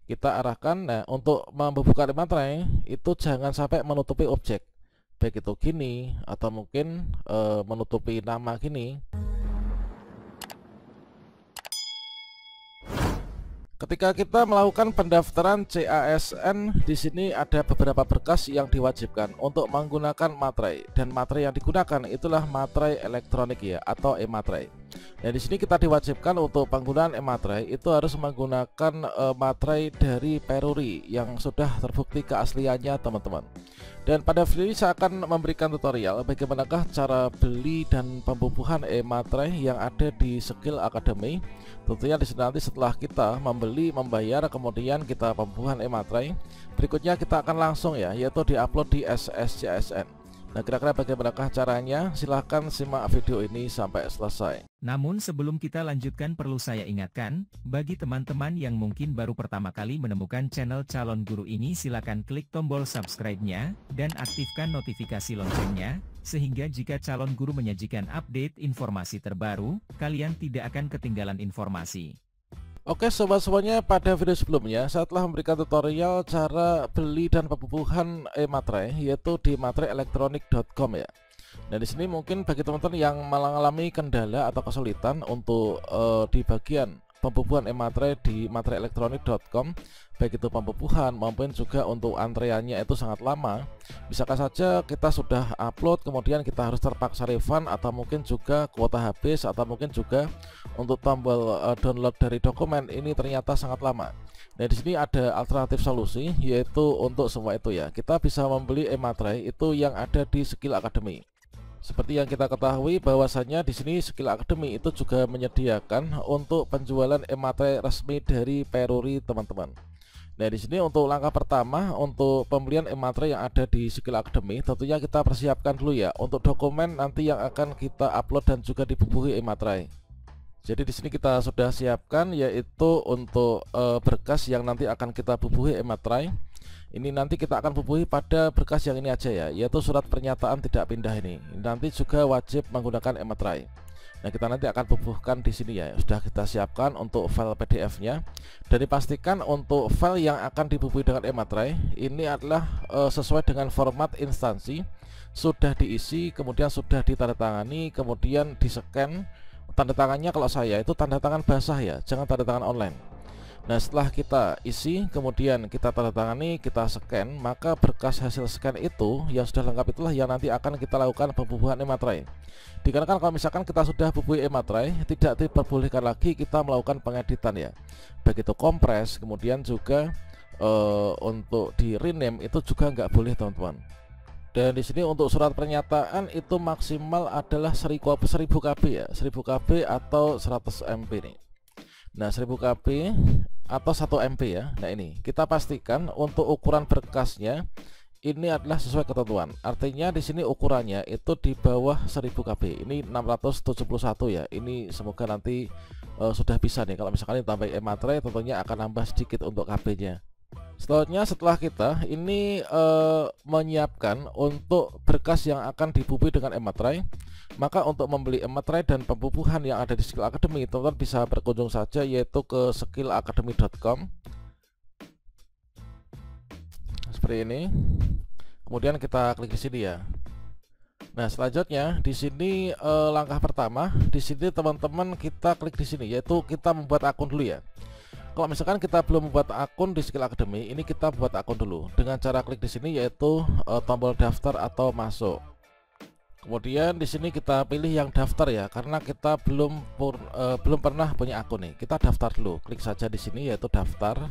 kita arahkan. Nah, untuk membuka materai itu jangan sampai menutupi objek, baik itu gini atau mungkin menutupi nama gini. Ketika kita melakukan pendaftaran CASN, di sini ada beberapa berkas yang diwajibkan untuk menggunakan materai, dan materai yang digunakan itulah materai elektronik ya, atau e-materai. Nah, di sini kita diwajibkan untuk penggunaan e-materai itu harus menggunakan materai dari Peruri yang sudah terbukti keasliannya, teman-teman. Dan pada video ini saya akan memberikan tutorial bagaimanakah cara beli dan pembubuhan e-materai yang ada di Skill Academy. Tentunya di sini nanti setelah kita membeli, membayar, kemudian kita pembubuhan e-materai, berikutnya kita akan langsung ya, yaitu diupload di SSCASN. Nah, kira-kira bagaimanakah caranya? Silahkan simak video ini sampai selesai. Namun sebelum kita lanjutkan, perlu saya ingatkan, bagi teman-teman yang mungkin baru pertama kali menemukan channel Calon Guru ini, silakan klik tombol subscribe-nya, dan aktifkan notifikasi loncengnya, sehingga jika Calon Guru menyajikan update informasi terbaru, kalian tidak akan ketinggalan informasi. Oke sobat-semuanya, pada video sebelumnya saya telah memberikan tutorial cara beli dan pembubuhan e-materai, yaitu di materaielektronik.com ya. Dan di sini mungkin bagi teman-teman yang mengalami kendala atau kesulitan untuk di bagian pembubuhan e-materai di materaielektronik.com, baik itu pembubuhan maupun juga untuk antreannya itu sangat lama. Misalkan saja kita sudah upload kemudian kita harus terpaksa refund, atau mungkin juga kuota habis, atau mungkin juga untuk tombol download dari dokumen ini ternyata sangat lama. Nah, di sini ada alternatif solusi, yaitu untuk semua itu ya. Kita bisa membeli e-materai itu yang ada di Skill Academy. Seperti yang kita ketahui bahwasanya di sini Skill Academy itu juga menyediakan untuk penjualan e-materai resmi dari Peruri, teman-teman. Nah, di sini untuk langkah pertama untuk pembelian e-materai yang ada di Skill Academy, tentunya kita persiapkan dulu ya untuk dokumen nanti yang akan kita upload dan juga dibubuhi e-materai. Jadi di sini kita sudah siapkan, yaitu untuk berkas yang nanti akan kita bubuhi e-materai. Ini nanti kita akan bubuhi pada berkas yang ini aja ya, yaitu surat pernyataan tidak pindah ini. Nanti juga wajib menggunakan e-materai. Nah, kita nanti akan bubuhkan di sini ya. Sudah kita siapkan untuk file PDF-nya. Dan dipastikan untuk file yang akan dibubuhi dengan e-materai ini adalah sesuai dengan format instansi, sudah diisi, kemudian sudah ditandatangani, kemudian di-scan. Tanda tangannya kalau saya itu tanda tangan basah ya, jangan tanda tangan online. Nah, setelah kita isi, kemudian kita tanda tangani, kita scan, maka berkas hasil scan itu yang sudah lengkap itulah yang nanti akan kita lakukan pembubuhan e-materai. Dikarenakan kalau misalkan kita sudah bubuhi e-materai, tidak diperbolehkan lagi kita melakukan pengeditan ya, baik itu kompres, kemudian juga untuk di rename itu juga nggak boleh, teman-teman. Dan di sini untuk surat pernyataan itu maksimal adalah 1000 KB ya, 1000 KB atau 100 MB nih. Nah, 1000 KB atau 1 MB ya. Nah, ini kita pastikan untuk ukuran berkasnya ini adalah sesuai ketentuan. Artinya di sini ukurannya itu di bawah 1000 KB. Ini 671 ya. Ini semoga nanti sudah bisa nih. Kalau misalkan ditambah e-materai tentunya akan nambah sedikit untuk KB-nya. Selanjutnya, setelah kita ini menyiapkan untuk berkas yang akan dibubuhi dengan e-materai, maka untuk membeli e-materai dan pembubuhan yang ada di Skill Academy, teman-teman bisa berkunjung saja yaitu ke skillacademy.com seperti ini. Kemudian kita klik di sini ya. Nah, selanjutnya di sini langkah pertama di sini teman-teman kita klik di sini, yaitu kita membuat akun dulu ya. Kalau misalkan kita belum membuat akun di Skill Academy, ini kita buat akun dulu dengan cara klik di sini, yaitu tombol daftar atau masuk. Kemudian di sini kita pilih yang daftar ya, karena kita belum pernah punya akun nih. Kita daftar dulu, klik saja di sini yaitu daftar.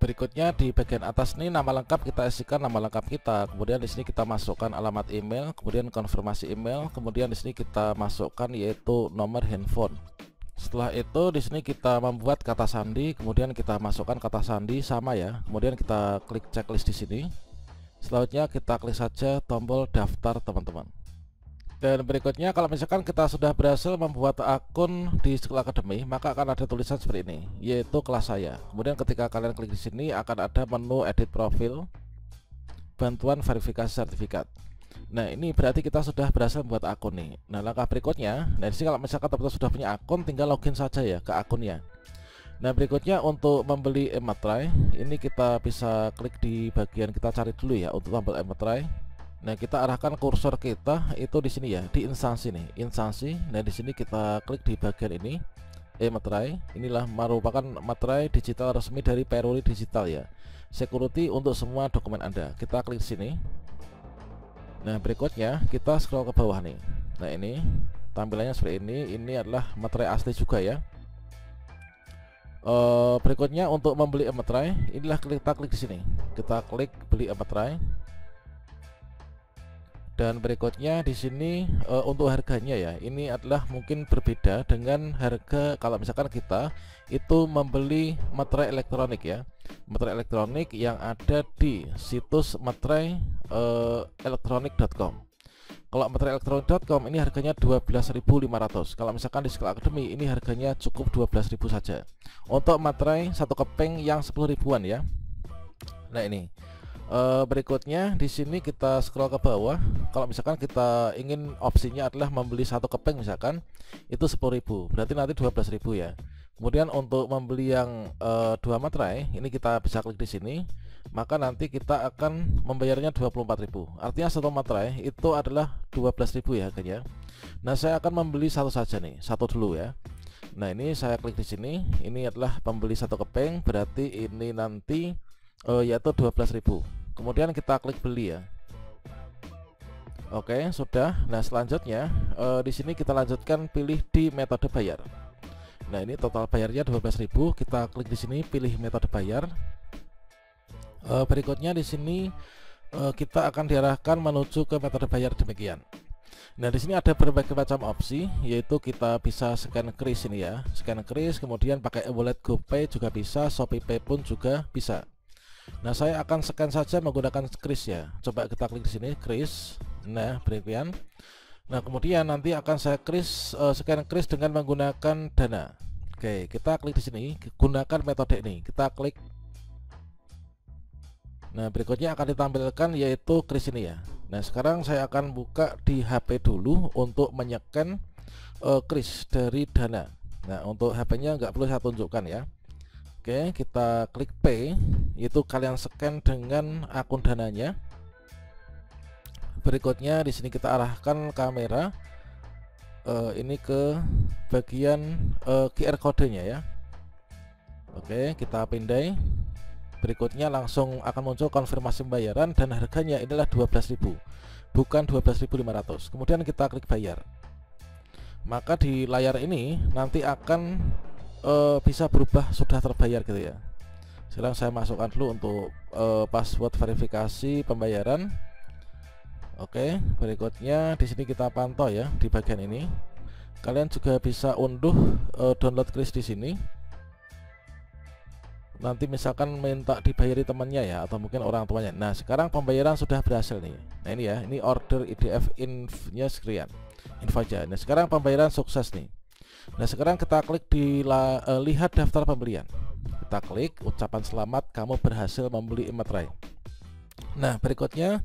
Berikutnya di bagian atas nih nama lengkap, kita isikan nama lengkap kita. Kemudian di sini kita masukkan alamat email, kemudian konfirmasi email, kemudian di sini kita masukkan yaitu nomor handphone. Setelah itu di sini kita membuat kata sandi, kemudian kita masukkan kata sandi sama ya. Kemudian kita klik checklist di sini. Selanjutnya kita klik saja tombol daftar, teman-teman. Dan berikutnya kalau misalkan kita sudah berhasil membuat akun di Skill Academy, maka akan ada tulisan seperti ini, yaitu kelas saya. Kemudian ketika kalian klik di sini akan ada menu edit profil, bantuan verifikasi sertifikat. Nah, ini berarti kita sudah berhasil membuat akun nih. Nah, langkah berikutnya, nah di sini kalau misalkan teman-teman sudah punya akun, tinggal login saja ya ke akunnya. Nah, berikutnya untuk membeli e-materai, ini kita bisa klik di bagian, kita cari dulu ya untuk tombol e-materai. Nah, kita arahkan kursor kita itu di sini ya, di instansi nih, instansi. Nah, di sini kita klik di bagian ini, e-materai. Inilah merupakan materai digital resmi dari Peruri Digital ya. Security untuk semua dokumen Anda. Kita klik di sini. Nah, berikutnya kita scroll ke bawah nih. Nah, ini tampilannya seperti ini. Ini adalah materai asli juga ya. Berikutnya untuk membeli e-materai, inilah kita klik di sini. Kita klik beli e-materai. Dan berikutnya di sini untuk harganya ya, ini adalah mungkin berbeda dengan harga kalau misalkan kita itu membeli materai elektronik ya, materai elektronik yang ada di situs materai elektronik.com. Kalau materai elektronik.com ini harganya 12.500. Kalau misalkan di Skill Academy ini harganya cukup 12.000 saja. Untuk materai satu keping yang 10 ribuan ya. Nah, ini berikutnya di sini kita scroll ke bawah. Kalau misalkan kita ingin opsinya adalah membeli satu keping misalkan itu 10.000, berarti nanti 12.000 ya. Kemudian untuk membeli yang dua materai ini kita bisa klik di sini, maka nanti kita akan membayarnya 24.000. Artinya satu materai itu adalah 12.000 ya harganya. Nah, saya akan membeli satu saja nih, satu dulu ya. Nah, ini saya klik di sini, ini adalah pembeli satu keping, berarti ini nanti yaitu 12.000. Kemudian kita klik beli ya. Oke, sudah. Nah, selanjutnya di sini kita lanjutkan pilih di metode bayar. Nah, ini total bayarnya 12.000. Kita klik di sini pilih metode bayar. Berikutnya di sini kita akan diarahkan menuju ke metode bayar demikian. Nah, di sini ada berbagai macam opsi, yaitu kita bisa scan kris ini ya, scan kris, kemudian pakai e-wallet GoPay juga bisa, ShopeePay pun juga bisa. Nah, saya akan scan saja menggunakan kris ya. Coba kita klik di sini kris. Nah, demikian. Nah, kemudian nanti akan saya scan kris dengan menggunakan Dana. Oke, kita klik di sini, gunakan metode ini. Kita klik. Nah, berikutnya akan ditampilkan yaitu kris ini ya. Nah, sekarang saya akan buka di HP dulu untuk menyeken kris dari Dana. Nah, untuk HP-nya nggak perlu saya tunjukkan ya. Oke, kita klik Pay, itu kalian scan dengan akun Dananya. Berikutnya di sini kita arahkan kamera ini ke bagian QR kodenya ya. Oke, kita pindai. Berikutnya langsung akan muncul konfirmasi pembayaran dan harganya adalah 12.000, bukan 12.500. Kemudian kita klik bayar. Maka di layar ini nanti akan bisa berubah sudah terbayar gitu ya. Sekarang saya masukkan dulu untuk password verifikasi pembayaran. Oke, berikutnya di sini kita pantau ya di bagian ini. Kalian juga bisa unduh download kris di sini. Nanti misalkan minta dibayari temannya ya, atau mungkin orang tuanya. Nah, sekarang pembayaran sudah berhasil nih. Nah, ini ya, ini order IDF info-nya sekian. Info aja. Nah, sekarang pembayaran sukses nih. Nah, sekarang kita klik di lihat daftar pembelian. Kita klik ucapan selamat kamu berhasil membeli e-materai. Nah, berikutnya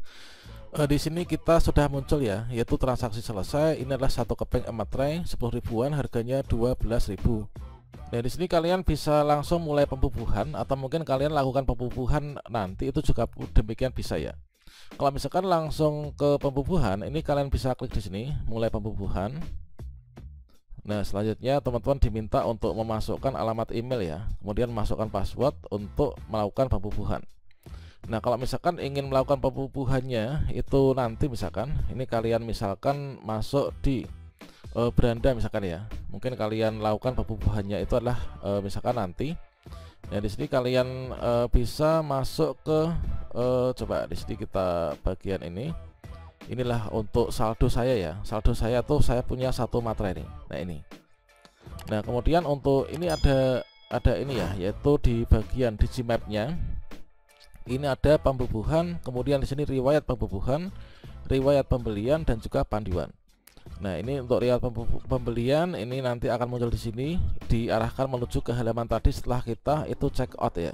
di sini kita sudah muncul ya, yaitu transaksi selesai. Ini adalah satu keping e-materai 10 ribuan, harganya 12.000. Nah, di sini kalian bisa langsung mulai pembubuhan, atau mungkin kalian lakukan pembubuhan nanti itu juga demikian bisa ya. Kalau misalkan langsung ke pembubuhan, ini kalian bisa klik di sini mulai pembubuhan. Nah, selanjutnya teman-teman diminta untuk memasukkan alamat email ya, kemudian masukkan password untuk melakukan pembubuhan. Nah, kalau misalkan ingin melakukan pembubuhannya itu nanti misalkan ini kalian misalkan masuk di beranda misalkan ya, mungkin kalian lakukan pembubuhannya itu adalah misalkan nanti. Nah, di sini kalian bisa masuk ke coba di sini kita bagian ini. Inilah untuk saldo saya ya. Saldo saya tuh saya punya satu materai nih. Nah, ini. Nah, kemudian untuk ini ada ini ya, yaitu di bagian digimap-nya. Ini ada pembubuhan, kemudian di sini riwayat pembubuhan, riwayat pembelian dan juga panduan. Nah, ini untuk riwayat pembelian ini nanti akan muncul di sini, diarahkan menuju ke halaman tadi setelah kita itu check out ya.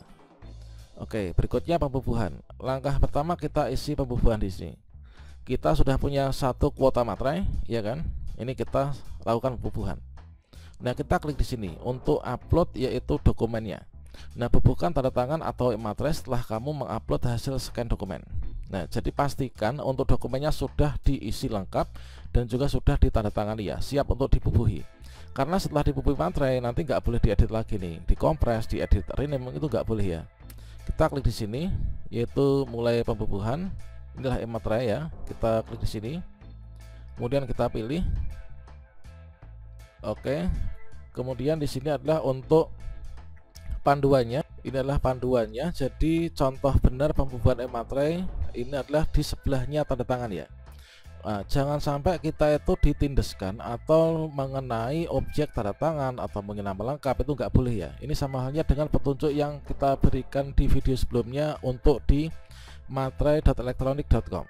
Oke, berikutnya pembubuhan. Langkah pertama kita isi pembubuhan di sini. Kita sudah punya satu kuota materai, ya kan? Ini kita lakukan pembubuhan. Nah, kita klik di sini untuk upload yaitu dokumennya. Nah, bubuhkan tanda tangan atau e-materai setelah kamu mengupload hasil scan dokumen. Nah, jadi pastikan untuk dokumennya sudah diisi lengkap dan juga sudah ditandatangani ya, siap untuk dibubuhi. Karena setelah dibubuhi materai nanti nggak boleh diedit lagi nih, dikompres, diedit, rename itu nggak boleh ya. Kita klik di sini yaitu mulai pembubuhan. Inilah e-materai ya. Kita klik di sini. Kemudian kita pilih. Oke. Kemudian di sini adalah untuk panduannya. Ini adalah panduannya. Jadi contoh benar pembubuhan e-materai ini adalah di sebelahnya tanda tangan ya. Nah, jangan sampai kita itu ditindeskan atau mengenai objek tanda tangan atau mungkin nama lengkap, itu nggak boleh ya. Ini sama halnya dengan petunjuk yang kita berikan di video sebelumnya untuk di materai.electronic.com.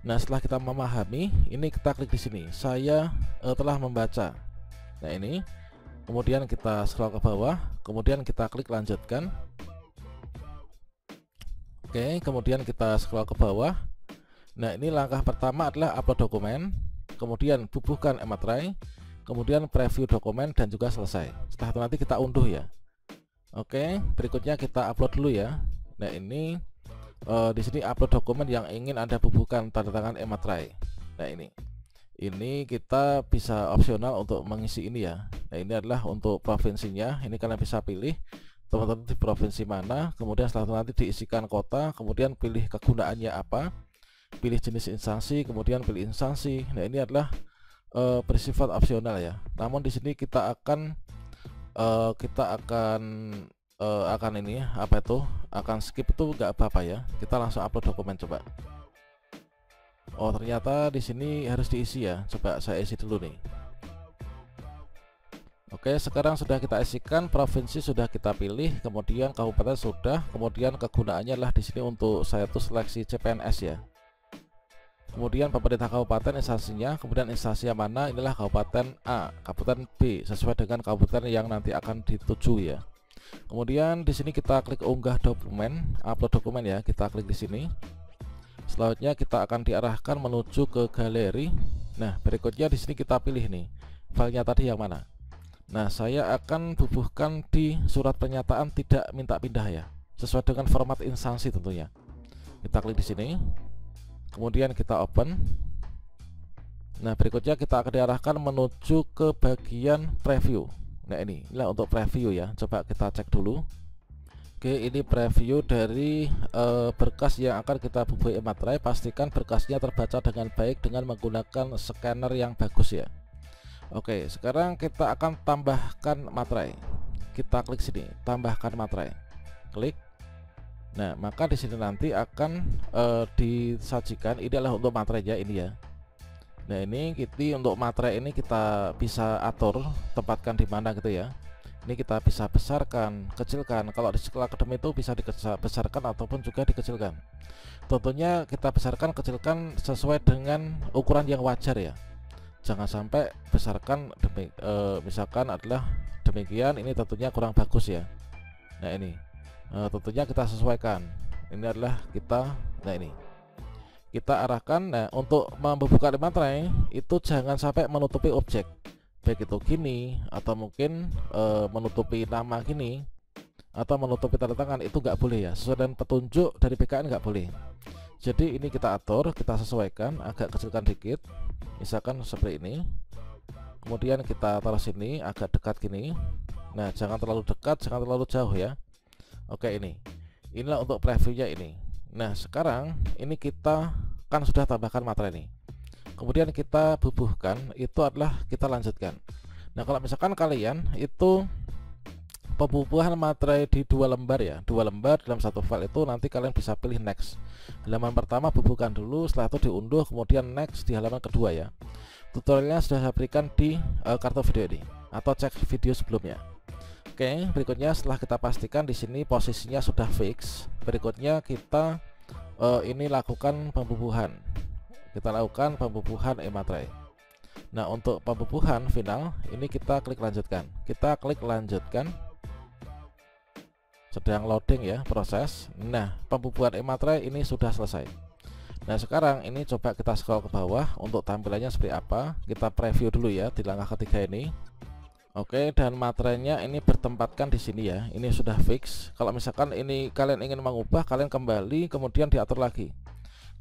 Nah, setelah kita memahami, ini kita klik di sini. Saya telah membaca. Nah, ini. Kemudian kita scroll ke bawah, kemudian kita klik lanjutkan. Oke, kemudian kita scroll ke bawah. Nah, ini langkah pertama adalah upload dokumen, kemudian bubuhkan e-materai, kemudian preview dokumen dan juga selesai. Setelah itu nanti kita unduh ya. Oke, berikutnya kita upload dulu ya. Nah, ini di sini upload dokumen yang ingin Anda bubuhkan tanda tangan e-materai. Nah, ini kita bisa opsional untuk mengisi ini ya. Nah, ini adalah untuk provinsinya. Ini kalian bisa pilih teman-teman di provinsi mana. Kemudian setelah itu nanti diisikan kota, kemudian pilih kegunaannya apa, pilih jenis instansi, kemudian pilih instansi. Nah, ini adalah bersifat opsional ya. Namun di sini kita akan ini apa itu? Akan skip itu nggak apa-apa ya. Kita langsung upload dokumen coba. Oh, ternyata di sini harus diisi ya. Coba saya isi dulu nih. Oke, sekarang sudah kita isikan, provinsi sudah kita pilih, kemudian kabupaten sudah, kemudian kegunaannya adalah di sini untuk saya tuh seleksi CPNS ya. Kemudian pemerintah kabupaten instansinya, kemudian instansi yang mana, inilah kabupaten A, kabupaten B, sesuai dengan kabupaten yang nanti akan dituju ya. Kemudian di sini kita klik unggah dokumen, upload dokumen ya, kita klik di sini. Selanjutnya kita akan diarahkan menuju ke galeri. Nah, berikutnya di sini kita pilih nih filenya tadi yang mana. Nah, saya akan bubuhkan di surat pernyataan tidak minta pindah ya, sesuai dengan format instansi tentunya. Kita klik di sini, kemudian kita open. Nah, berikutnya kita akan diarahkan menuju ke bagian preview. Nah, inilah untuk preview ya. Coba kita cek dulu. Oke, ini preview dari berkas yang akan kita bubuhi e-materai. Pastikan berkasnya terbaca dengan baik dengan menggunakan scanner yang bagus ya. Oke, sekarang kita akan tambahkan materai. Kita klik sini, tambahkan materai. Klik. Nah, maka di sini nanti akan disajikan. Ini adalah untuk materai ya, ini ya. Nah, ini untuk materai ini kita bisa atur tempatkan di mana gitu ya. Ini kita bisa besarkan, kecilkan. Kalau di Sekolah Akademi itu bisa dibesarkan ataupun juga dikecilkan. Tentunya kita besarkan, kecilkan sesuai dengan ukuran yang wajar ya. Jangan sampai besarkan misalkan adalah demikian, ini tentunya kurang bagus ya. Nah, ini tentunya kita sesuaikan. Ini adalah kita, nah ini kita arahkan. Nah, untuk membubuhkan e-materai itu jangan sampai menutupi objek, baik itu gini atau mungkin menutupi nama gini atau menutupi tanda tangan, itu nggak boleh ya. Sesuai dengan petunjuk dari BKN nggak boleh. Jadi ini kita atur, kita sesuaikan, agak kecilkan dikit, misalkan seperti ini. Kemudian kita taruh sini agak dekat gini. Nah, jangan terlalu dekat, jangan terlalu jauh ya. Oke, inilah untuk previewnya ini. Nah, sekarang ini kita kan sudah tambahkan materai ini. Kemudian kita bubuhkan, itu adalah kita lanjutkan. Nah, kalau misalkan kalian itu pembubuhan materai di 2 lembar ya, 2 lembar dalam satu file, itu nanti kalian bisa pilih next. Halaman pertama bubuhkan dulu, setelah itu diunduh, kemudian next di halaman kedua ya. Tutorialnya sudah saya berikan di kartu video ini atau cek video sebelumnya. Oke, berikutnya setelah kita pastikan di sini posisinya sudah fix, berikutnya kita ini lakukan pembubuhan. Kita lakukan pembubuhan e-materai. Nah, untuk pembubuhan final ini kita klik lanjutkan. Kita klik lanjutkan. Sedang loading ya proses. Nah, pembubuhan e-materai ini sudah selesai. Nah, sekarang ini coba kita scroll ke bawah untuk tampilannya seperti apa. Kita preview dulu ya di langkah ketiga ini. Oke, dan materainya ini bertempatkan di sini ya. Ini sudah fix. Kalau misalkan ini kalian ingin mengubah, kalian kembali kemudian diatur lagi.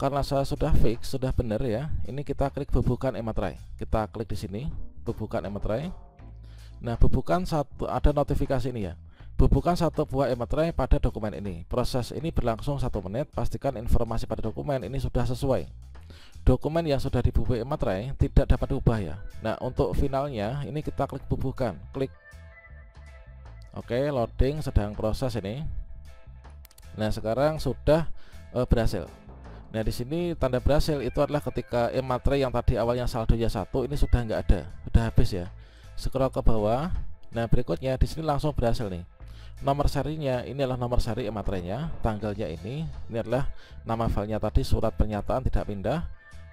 Karena saya sudah fix, sudah benar ya. Ini kita klik bubuhkan e-materai. Kita klik di sini, bubuhkan e-materai. Nah, bubuhkan satu, ada notifikasi ini ya. Bubuhkan satu buah e-materai pada dokumen ini. Proses ini berlangsung 1 menit. Pastikan informasi pada dokumen ini sudah sesuai. Dokumen yang sudah dibubuh e-materai tidak dapat diubah ya. Nah, untuk finalnya ini kita klik bubuhkan, klik. Oke, loading sedang proses ini. Nah, sekarang sudah berhasil. Nah, di sini tanda berhasil itu adalah ketika e-materai yang tadi awalnya saldonya 1 ini sudah nggak ada, sudah habis ya. Scroll ke bawah. Nah, berikutnya di sini langsung berhasil nih. Nomor serinya ini adalah nomor seri e-materainya, tanggalnya ini adalah nama filenya tadi, surat pernyataan tidak pindah.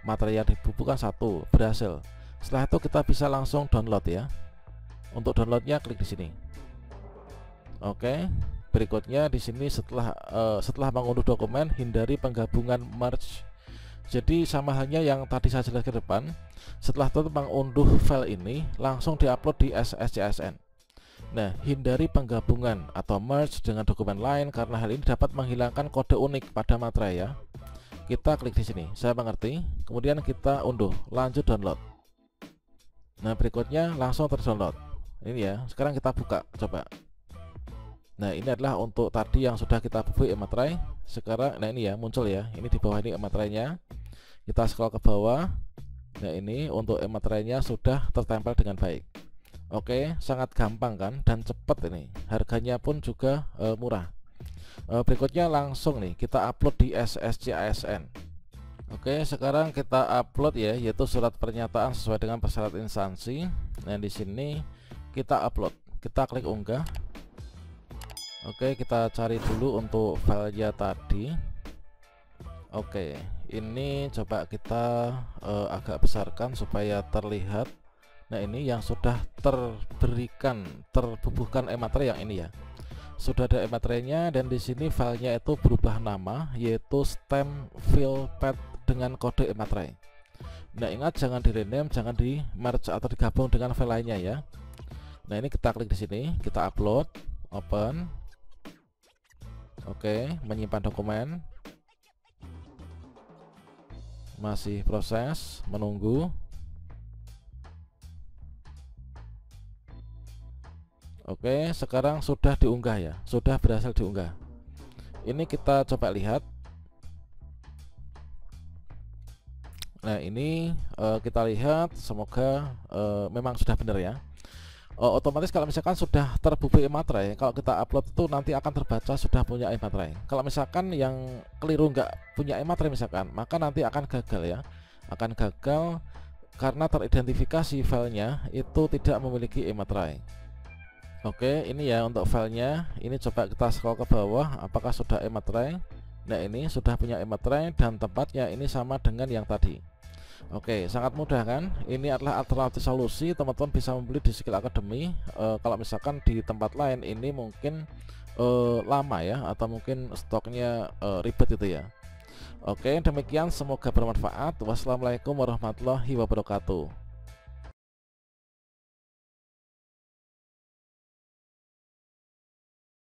Materi yang dibubuhkan 1 berhasil. Setelah itu kita bisa langsung download ya. Untuk downloadnya klik di sini. Oke, berikutnya di sini setelah mengunduh dokumen, hindari penggabungan merge. Jadi sama halnya yang tadi saya jelaskan ke depan. Setelah itu mengunduh file ini langsung diupload di SSCSN. Nah, hindari penggabungan atau merge dengan dokumen lain karena hal ini dapat menghilangkan kode unik pada materai ya. Kita klik di sini, saya mengerti. Kemudian kita unduh, lanjut download. Nah, berikutnya langsung terdownload. Ini ya, sekarang kita buka, coba. Nah, ini adalah untuk tadi yang sudah kita bubuh e-materai. Sekarang, nah ini ya, muncul ya. Ini di bawah ini e-materainya. Kita scroll ke bawah. Nah, ini untuk e-materainya sudah tertempel dengan baik. Oke, sangat gampang kan, dan cepat ini. Harganya pun juga murah. Berikutnya langsung nih kita upload di SSCSN. Oke, sekarang kita upload ya, yaitu surat pernyataan sesuai dengan persyaratan instansi. Nah, di sini kita upload, kita klik unggah. Oke, kita cari dulu untuk filenya tadi. Oke, ini coba kita agak besarkan supaya terlihat. Nah, ini yang sudah terbubuhkan e-materai yang ini ya. Sudah ada e-materainya, dan di sini filenya itu berubah nama, yaitu stem file path dengan kode e-materai. Nah, ingat jangan di rename, jangan di merge atau digabung dengan file lainnya ya. Nah, ini kita klik di sini, kita upload, open. Oke, menyimpan dokumen. Masih proses, menunggu. Oke, sekarang sudah diunggah ya, sudah berhasil diunggah. Ini kita coba lihat. Nah, ini kita lihat, semoga memang sudah benar ya. Otomatis kalau misalkan sudah terbubuh e-materai, kalau kita upload itu nanti akan terbaca sudah punya e-materai. Kalau misalkan yang keliru nggak punya e-materai misalkan, maka nanti akan gagal ya, akan gagal karena teridentifikasi filenya itu tidak memiliki e-materai. Oke, ini ya untuk filenya. Ini coba kita scroll ke bawah, apakah sudah e-materai. Nah, ini sudah punya e-materai dan tempatnya ini sama dengan yang tadi. Oke, sangat mudah kan? Ini adalah alternatif solusi, teman-teman bisa membeli di Skill Academy. Kalau misalkan di tempat lain ini mungkin lama ya, atau mungkin stoknya ribet itu ya. Oke, demikian, semoga bermanfaat. Wassalamualaikum warahmatullahi wabarakatuh.